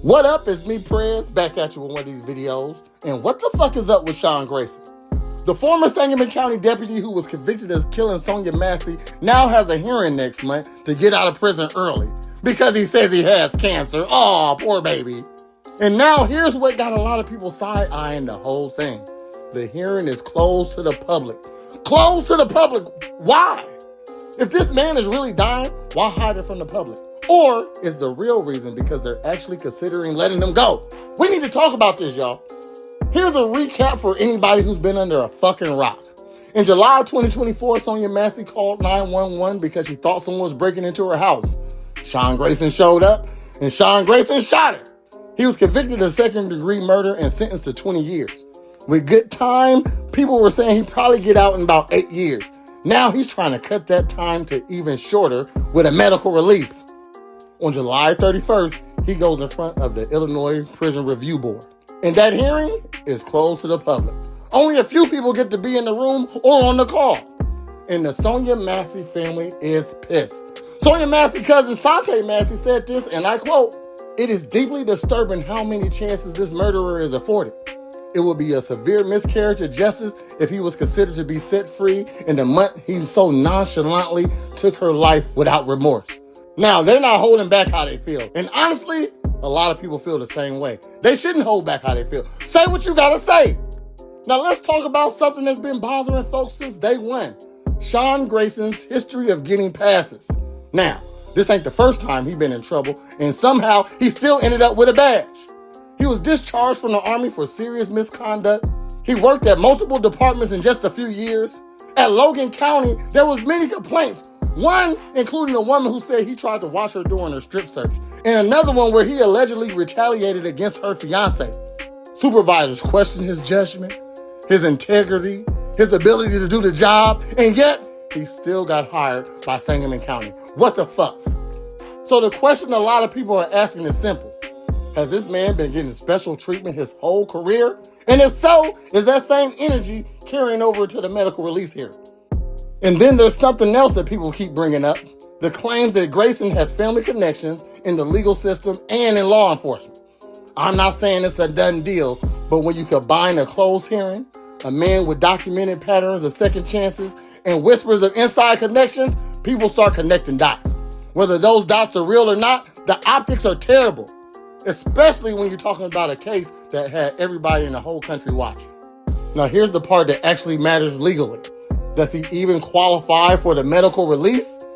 What up, it's me, Prez, back at you with one of these videos. And what the fuck is up with Sean Grayson? The former Sangamon County deputy who was convicted of killing Sonya Massey now has a hearing next month to get out of prison early because he says he has cancer. Aw, poor baby. And now here's what got a lot of people side-eyeing the whole thing. The hearing is closed to the public. Closed to the public? Why? If this man is really dying, why hide it from the public? Or is the real reason because they're actually considering letting him go? We need to talk about this, y'all. Here's a recap for anybody who's been under a fucking rock. In July 2024, Sonya Massey called 911 because she thought someone was breaking into her house. Sean Grayson showed up, and Sean Grayson shot her. He was convicted of second-degree murder and sentenced to 20 years. With good time, people were saying he'd probably get out in about 8 years. Now he's trying to cut that time to even shorter with a medical release. On July 31st, he goes in front of the Illinois Prison Review Board. And that hearing is closed to the public. Only a few people get to be in the room or on the call. And the Sonya Massey family is pissed. Sonya Massey's cousin Sonya Massey said this, and I quote, "It is deeply disturbing how many chances this murderer is afforded. It would be a severe miscarriage of justice if he was considered to be set free in the month he so nonchalantly took her life without remorse." Now, they're not holding back how they feel. And honestly, a lot of people feel the same way. They shouldn't hold back how they feel. Say what you gotta say. Now, let's talk about something that's been bothering folks since day one. Sean Grayson's history of getting passes. Now, this ain't the first time he's been in trouble, and somehow he still ended up with a badge. He was discharged from the Army for serious misconduct. He worked at multiple departments in just a few years. At Logan County, there was many complaints. One including a woman who said he tried to watch her during her strip search, and another one where he allegedly retaliated against her fiance. Supervisors questioned his judgment, his integrity, his ability to do the job, and yet he still got hired by Sangamon County. What the fuck? So the question a lot of people are asking is simple. Has this man been getting special treatment his whole career? And if so, is that same energy carrying over to the medical release hearing? And then there's something else that people keep bringing up. The claims that Grayson has family connections in the legal system and in law enforcement. I'm not saying it's a done deal, but when you combine a closed hearing, a man with documented patterns of second chances, and whispers of inside connections, people start connecting dots. Whether those dots are real or not, the optics are terrible. Especially when you're talking about a case that had everybody in the whole country watching. Now here's the part that actually matters legally. Does he even qualify for the medical release?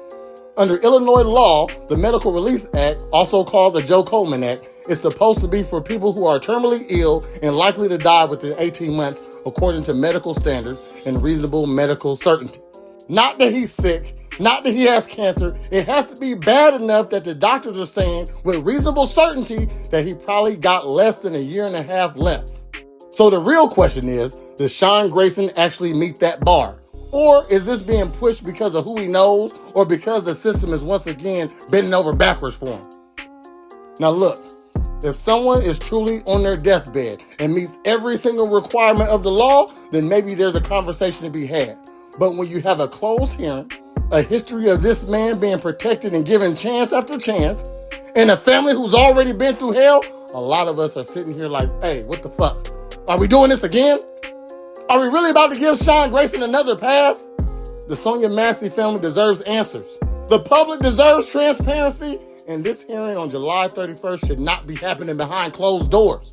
Under Illinois law, the Medical Release Act, also called the Joe Coleman Act, is supposed to be for people who are terminally ill and likely to die within 18 months according to medical standards and reasonable medical certainty. Not that he's sick, not that he has cancer. It has to be bad enough that the doctors are saying with reasonable certainty that he probably got less than a year and a half left. So the real question is, does Sean Grayson actually meet that bar? Or is this being pushed because of who he knows or because the system is once again bending over backwards for him? Now look, if someone is truly on their deathbed and meets every single requirement of the law, then maybe there's a conversation to be had. But when you have a closed hearing, a history of this man being protected and given chance after chance, and a family who's already been through hell, a lot of us are sitting here like, hey, what the fuck? Are we doing this again? Are we really about to give Sean Grayson another pass? The Sonya Massey family deserves answers. The public deserves transparency, and this hearing on July 31st should not be happening behind closed doors.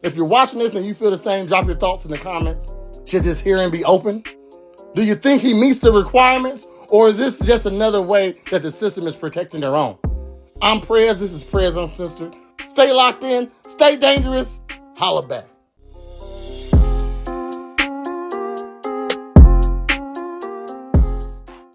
If you're watching this and you feel the same, drop your thoughts in the comments. Should this hearing be open? Do you think he meets the requirements, or is this just another way that the system is protecting their own? I'm Prez, this is Prez Uncensored. Stay locked in, stay dangerous, holla back.